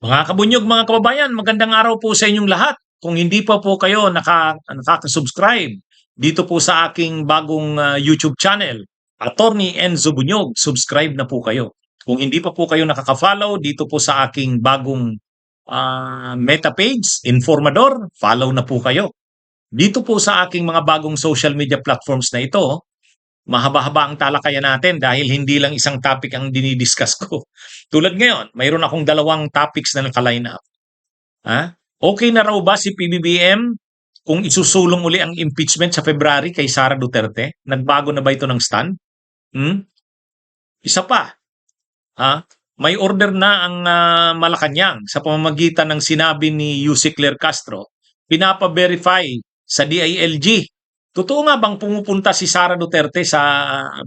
Mga kabunyog, mga kababayan, magandang araw po sa inyong lahat. Kung hindi pa po kayo nakaka-subscribe dito po sa aking bagong YouTube channel, Attorney Enzo Bunyog, subscribe na po kayo. Kung hindi pa po kayo nakaka-follow dito po sa aking bagong meta page, Informador, follow na po kayo. Dito po sa aking mga bagong social media platforms na ito, mahaba-haba ang talakayan natin dahil hindi lang isang topic ang dinidiscuss ko. Tulad ngayon, mayroon akong dalawang topics na naka-line up. Ha? Okay na raw ba si PBBM kung isusulong uli ang impeachment sa February kay Sara Duterte? Nagbago na ba ito ng stand? Hmm? Isa pa, ha? May order na ang Malacanang sa pamamagitan ng sinabi ni Yusek Claire Castro, pinapa-verify sa DILG. Totoo nga bang pumupunta si Sara Duterte sa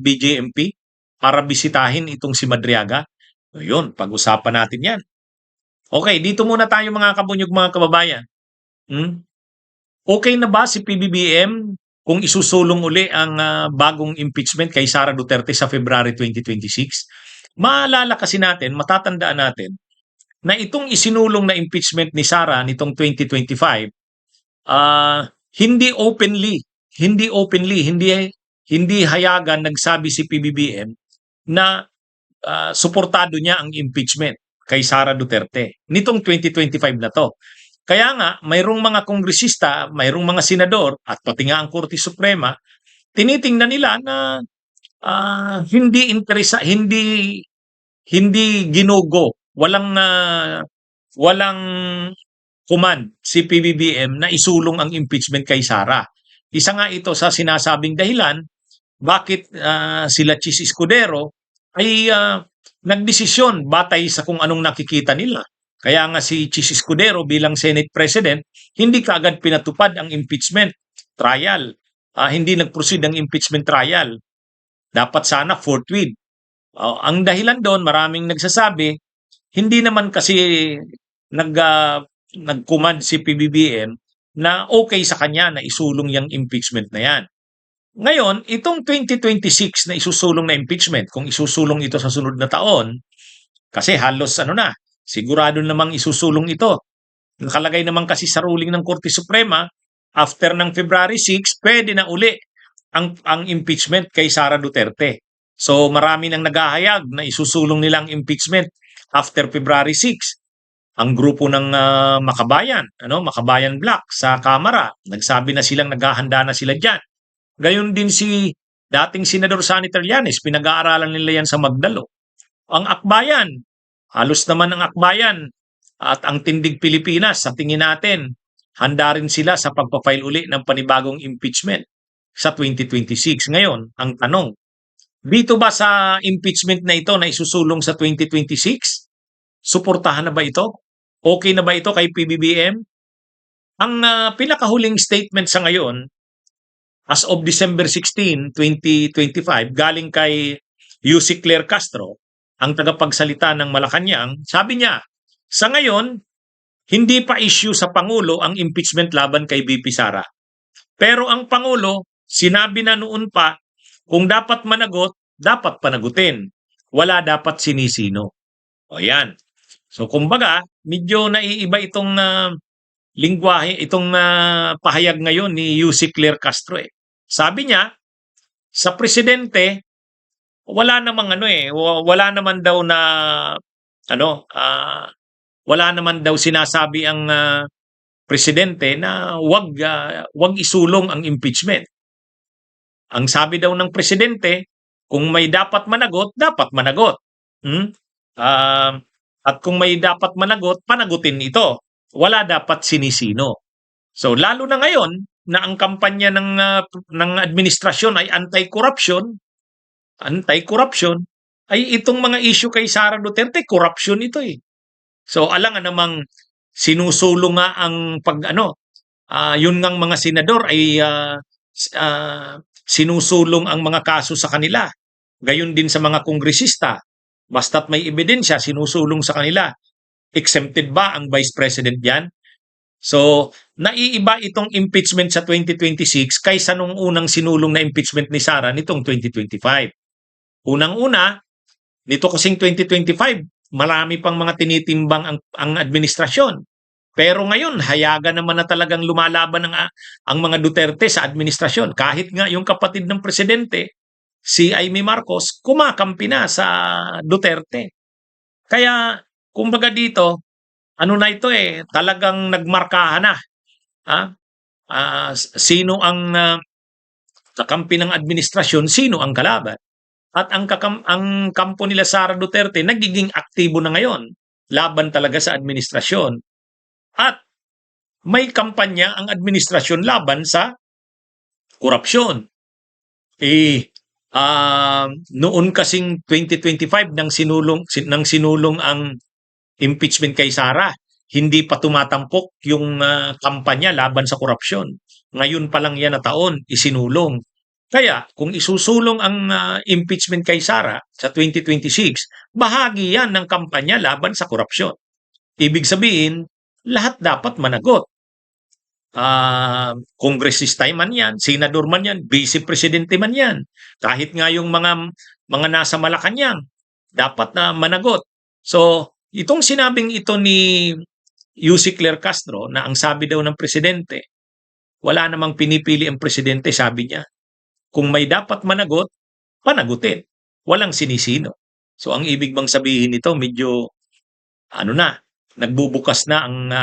BJMP para bisitahin itong si Madriaga? O yun, pag-usapan natin yan. Okay, dito muna tayo mga kabunyog, mga kababayan. Hmm? Okay na ba si PBBM kung isusulong uli ang bagong impeachment kay Sara Duterte sa February 2026? Maalala kasi natin, matatandaan natin, na itong isinulong na impeachment ni Sara nitong 2025, hindi hayagan nagsabi si PBBM na suportado niya ang impeachment kay Sara Duterte nitong 2025 na to. Kaya nga, mayroong mga kongresista, mayroong mga senador, at pati nga ang Korte Suprema, tinitingnan nila na hindi ginugo, walang command si PBBM na isulong ang impeachment kay Sara. Isa nga ito sa sinasabing dahilan bakit sila Chis Escudero ay nagdesisyon batay sa kung anong nakikita nila. Kaya nga si Chis Escudero bilang Senate President, hindi kaagad pinatupad ang impeachment trial. Hindi nag-proceed ang impeachment trial. Dapat sana forthwith. Ang dahilan doon, maraming nagsasabi, hindi naman kasi nag-command si PBBM na okay sa kanya na isulong yung impeachment na yan. Ngayon, itong 2026 na isusulong na impeachment, kung isusulong ito sa sunod na taon, kasi halos sigurado namang isusulong ito. Nakalagay naman kasi sa ruling ng Korte Suprema, after ng February 6, pwede na uli ang impeachment kay Sara Duterte. So marami nang naghahayag na isusulong nilang impeachment after February 6. Ang grupo ng Makabayan, Makabayan Black sa Kamara, nagsabi na silang naghahanda na sila diyan. Gayon din si dating Senador Sonny Trillanes, pinag-aaralan nila yan sa Magdalo. Ang Akbayan, halos naman ang Akbayan at ang Tindig Pilipinas, sa tingin natin, handa rin sila sa pagpapile uli ng panibagong impeachment sa 2026. Ngayon, ang tanong, dito ba sa impeachment na ito na isusulong sa 2026? Suportahan na ba ito? Okay na ba ito kay PBBM? Ang pinakahuling statement sa ngayon, as of December 16, 2025, galing kay Yusek Claire Castro, ang tagapagsalita ng Malacanang, sabi niya, sa ngayon, hindi pa issue sa Pangulo ang impeachment laban kay BP Sara. Pero ang Pangulo, sinabi na noon pa, kung dapat managot, dapat panagutin. Wala dapat sinisino. O yan. So kumbaga, medyo naiiba itong lingwahe, itong pahayag ngayon ni Yusek Claire Castro. Sabi niya, sa presidente, wala namang wala naman daw na wala naman daw sinasabi ang presidente na wag isulong ang impeachment. Ang sabi daw ng presidente, kung may dapat managot, dapat managot. At kung may dapat managot, panagutin ito. Wala dapat sinisino. So lalo na ngayon na ang kampanya ng administrasyon ay anti-corruption, ay itong mga issue kay Sara Duterte, corruption ito eh. So alangan namang sinusulong nga ang yun ngang mga senador ay sinusulong ang mga kaso sa kanila. Gayon din sa mga kongresista. Basta't may ebidensya, sinusulong sa kanila. Exempted ba ang Vice President yan? So, naiiba itong impeachment sa 2026 kaysa nung unang sinulong na impeachment ni Sara nitong 2025. Unang-una, nito kasing 2025, marami pang mga tinitimbang ang administrasyon. Pero ngayon, hayagan naman na talagang lumalaban ang mga Duterte sa administrasyon. Kahit nga yung kapatid ng presidente, si Amy Marcos, kumakampi na sa Duterte. Kaya, kumbaga dito, ano na ito talagang nagmarkahan na. Ha? Sino ang kakampi ng administrasyon, sino ang kalaban. At ang kampo nila Sara Duterte nagiging aktibo na ngayon laban talaga sa administrasyon. At may kampanya ang administrasyon laban sa korupsyon. Noon kasing 2025 nang sinulong ang impeachment kay Sara, hindi pa tumatampok yung kampanya laban sa korupsyon. Ngayon pa lang yan na taon, isinulong. Kaya kung isusulong ang impeachment kay Sara sa 2026, bahagi yan ng kampanya laban sa korupsyon. Ibig sabihin, lahat dapat managot. Kongresista man yan, senador man yan, vice presidente man yan. Kahit nga yung mga nasa Malacanang, dapat na managot. So, itong sinabing ito ni Yussi Claire Castro na ang sabi daw ng presidente, wala namang pinipili ang presidente, sabi niya. Kung may dapat managot, panagutin. Walang sinisino. So ang ibig bang sabihin nito, medyo nagbubukas na ang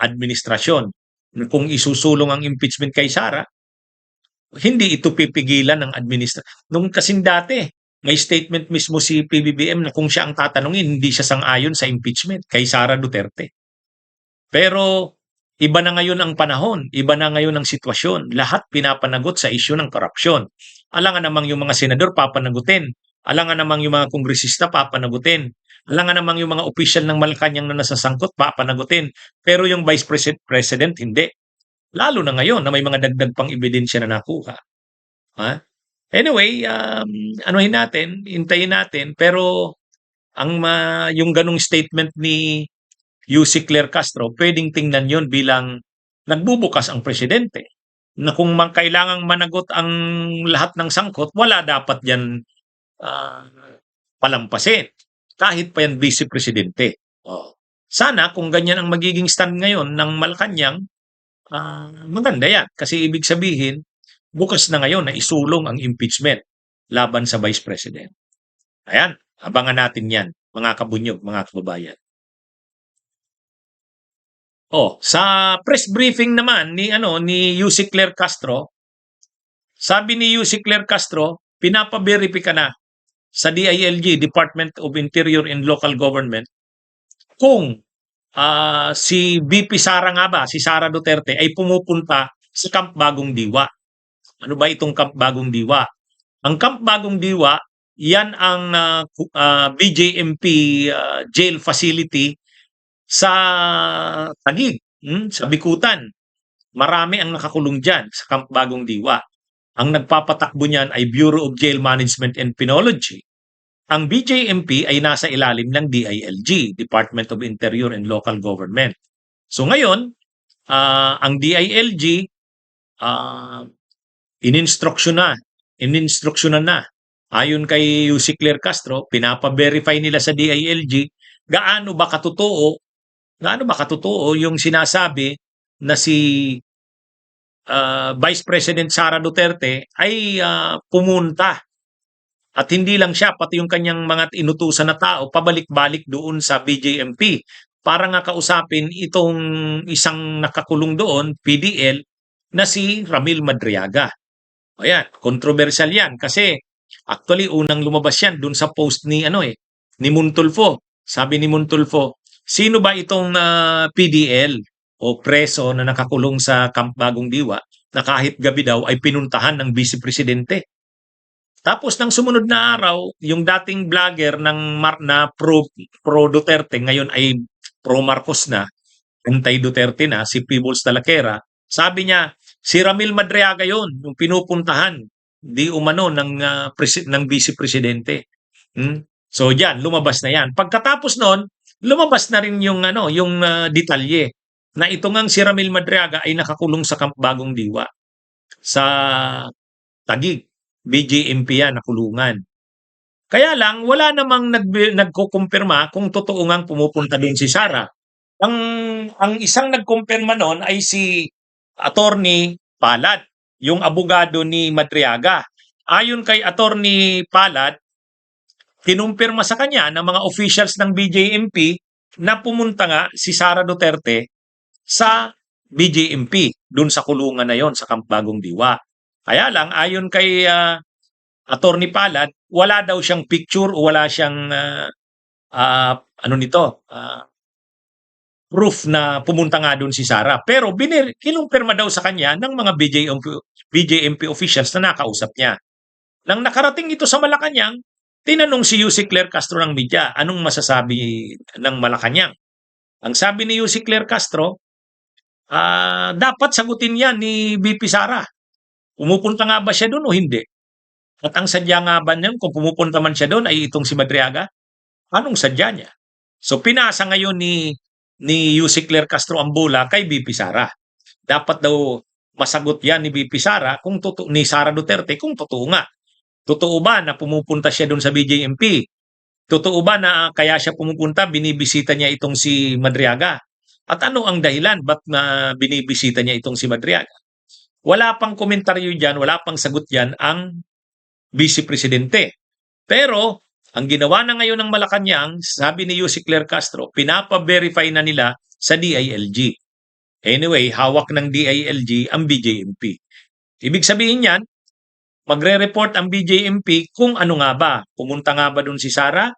administrasyon. Kung isusulong ang impeachment kay Sara, hindi ito pipigilan ng administrasyon. Nung kasing dati, may statement mismo si PBBM na kung siya ang tatanungin, hindi siya sang-ayon sa impeachment kay Sara Duterte. Pero iba na ngayon ang panahon, iba na ngayon ang sitwasyon. Lahat pinapanagot sa isyu ng korupsyon. Alangan namang yung mga senador papanagutin. Alangan namang yung mga kongresista papanagutin. Alangan namang yung mga opisyal ng Malacanang na nasasangkot papanagutin. Pero yung Vice President, hindi. Lalo na ngayon na may mga dagdag pang ebidensya na nakuha. Ha? Anyway, hintayin natin. Pero yung ganong statement ni Yussi Claire Castro, pwedeng tingnan yon bilang nagbubukas ang presidente. Na kung kailangang managot ang lahat ng sangkot, wala dapat yan palampasin. Kahit pa yan vice presidente. Sana kung ganyan ang magiging stand ngayon ng Malacanang, maganda yan. Kasi ibig sabihin, bukas na ngayon na isulong ang impeachment laban sa vice president. Ayan, abangan natin yan, mga kabunyog, mga kababayan. Sa press briefing naman ni Yussi Claire Castro, sabi ni Yussi Claire Castro, pinapa-verify na sa DILG, Department of Interior and Local Government, kung si VP Sara nga ba, si Sara Duterte ay pumupunta sa Camp Bagong Diwa. Ano ba itong Camp Bagong Diwa? Ang Camp Bagong Diwa, yan ang BJMP jail facility sa Taguig, sa Bikutan. Marami ang nakakulong dyan sa Camp Bagong Diwa. Ang nagpapatakbo niyan ay Bureau of Jail Management and Penology. Ang BJMP ay nasa ilalim ng DILG, Department of Interior and Local Government. So ngayon, ang DILG ininstruksyonan na. Ayon kay Yussi Claire Castro, pinapa-verify nila sa DILG gaano ba katotoo yung sinasabi na si Vice President Sara Duterte ay pumunta. At hindi lang siya, pati yung kanyang mga inutusan na tao, pabalik-balik doon sa BJMP para nga kausapin itong isang nakakulong doon, PDL, na si Ramil Madriaga. Ayan, controversial yan kasi actually unang lumabas yan doon sa post ni Montulfo. Sabi ni Montulfo, sino ba itong PDL o preso na nakakulong sa Camp Bagong Diwa na kahit gabi daw ay pinuntahan ng Vice Presidente? Tapos ng sumunod na araw, yung dating vlogger na pro Duterte, ngayon ay pro Marcos na, anti-Duterte na, si Peebles Talaquera, sabi niya, si Ramil Madriaga yon, yung pinupuntahan, di umano ng Vice Presidente. So yan, lumabas na yan. Pagkatapos noon, lumabas na rin yung detalye na ito ngang si Ramil Madriaga ay nakakulong sa Camp Bagong Diwa sa Taguig. BJMP yan, nakulungan. Kaya lang wala namang nagkukumpirma kung totoo ngang pumupunta din si Sara. Ang ang isang nagkumpirma nun ay si Attorney Palad, yung abogado ni Madriaga. Ayon kay Attorney Palad, kinumpirma sa kanya ng mga officials ng BJMP na pumunta nga si Sara Duterte sa BJMP, dun sa kulungan na yon sa Camp Bagong Diwa. Kaya lang, ayon kay Attorney Palad, wala daw siyang picture o wala siyang ano nito, proof na pumunta nga doon si Sara. Pero kinumpirma daw sa kanya ng mga BJMP officials na nakausap niya. Nang nakarating ito sa Malacanang, tinanong si Yussi Claire Castro ng media, anong masasabi ng Malacanang? Ang sabi ni Yussi Claire Castro, dapat sagutin yan ni VP Sara. Pumupunta nga ba siya doon o hindi? At ang sadya nga ba niyan, kung pumupunta man siya doon, ay itong si Madriaga? Anong sadya niya? So pinasa ngayon ni Yussi Claire Castro ang bola kay VP Sara. Dapat daw masagot yan ni VP Sara kung totoo, ni Sara Duterte kung totoo nga. Totoo ba na pumupunta siya doon sa BJMP? Totoo ba na kaya siya pumupunta, binibisita niya itong si Madriaga? At ano ang dahilan ba't na binibisita niya itong si Madriaga? Wala pang komentaryo diyan, wala pang sagot diyan ang Vice Presidente. Pero ang ginawa na ngayon ng Malacanang, sabi ni Yussi Claire Castro, pinapa-verify na nila sa DILG. Anyway, hawak ng DILG ang BJMP. Ibig sabihin yan, magre-report ang BJMP kung ano nga ba. Pumunta nga ba doon si Sara?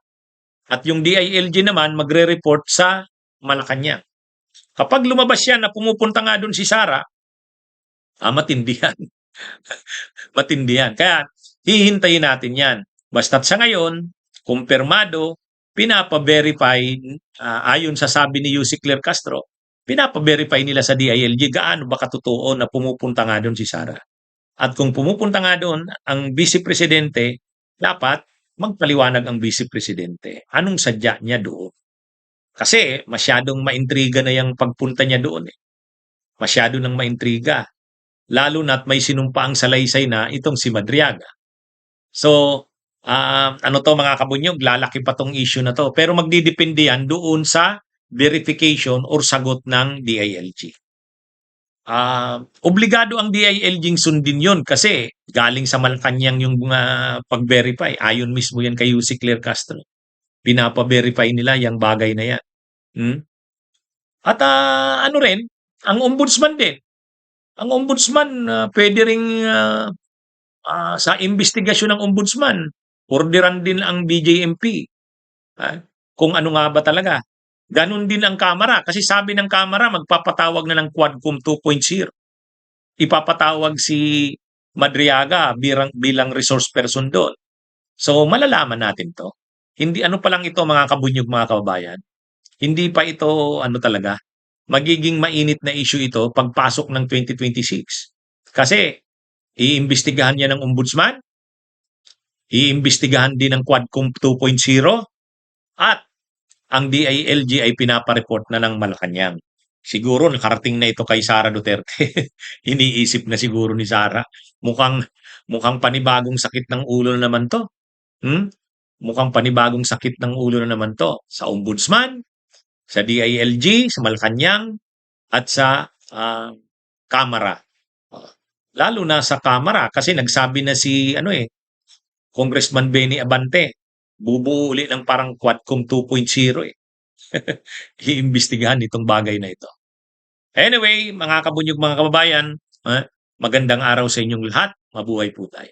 At yung DILG naman magre-report sa Malacanang. Kapag lumabas yan na pumupunta nga doon si Sara, matindihan. Matindihan. Kaya hihintayin natin yan. Basta't sa ngayon, kumpirmado, pinapa-verify, ayon sa sabi ni Yussi Claire Castro, pinapa-verify nila sa DILG gaano ba katotoo na pumupunta nga doon si Sara. At kung pumupunta nga doon ang Vice Presidente, dapat magpaliwanag ang Vice Presidente. Anong sadya niya doon? Kasi masyadong maintriga na yung pagpunta niya doon. Masyado nang maintriga. Lalo na't may sinumpaang salaysay na itong si Madriaga. So, ano to mga kabunyog, lalaki pa tong issue na to. Pero magdidepende yan doon sa verification or sagot ng DILG. Obligado ang DILG sundin yun kasi galing sa Malacanang yung pag-verify. Ayon mismo yan kay Yussi Claire Castro. Pinapa-verify nila yung bagay na yan. At ano rin, ang ombudsman din. Ang ombudsman, pwede ring sa investigasyon ng ombudsman, orderan din ang BJMP. Kung ano nga ba talaga. Ganon din ang Kamara. Kasi sabi ng Kamara, magpapatawag na ng Quadcom 2.0. Ipapatawag si Madriaga bilang resource person doon. So, malalaman natin to. Hindi, ano pa lang ito mga kabunyog, mga kababayan. Hindi pa ito, ano talaga, magiging mainit na issue ito pagpasok ng 2026. Kasi, iimbestigahan niya ng ombudsman, iimbestigahan din ng Quadcom 2.0, at ang DILG ay pinapareport na ng Malacanang. Siguro nakarating na ito kay Sara Duterte. Iniisip na siguro ni Sara. Mukhang panibagong sakit ng ulo na naman to. Mukhang panibagong sakit ng ulo na naman to. Sa ombudsman, sa DILG, sa Malacanang, at sa Kamara. Lalo na sa Kamara kasi nagsabi na si Congressman Benny Abante, bubuo uli ng parang Quadcom 2.0 Iimbestigahan itong bagay na ito. Anyway, mga kabunyog, mga kababayan, magandang araw sa inyong lahat. Mabuhay po tayo.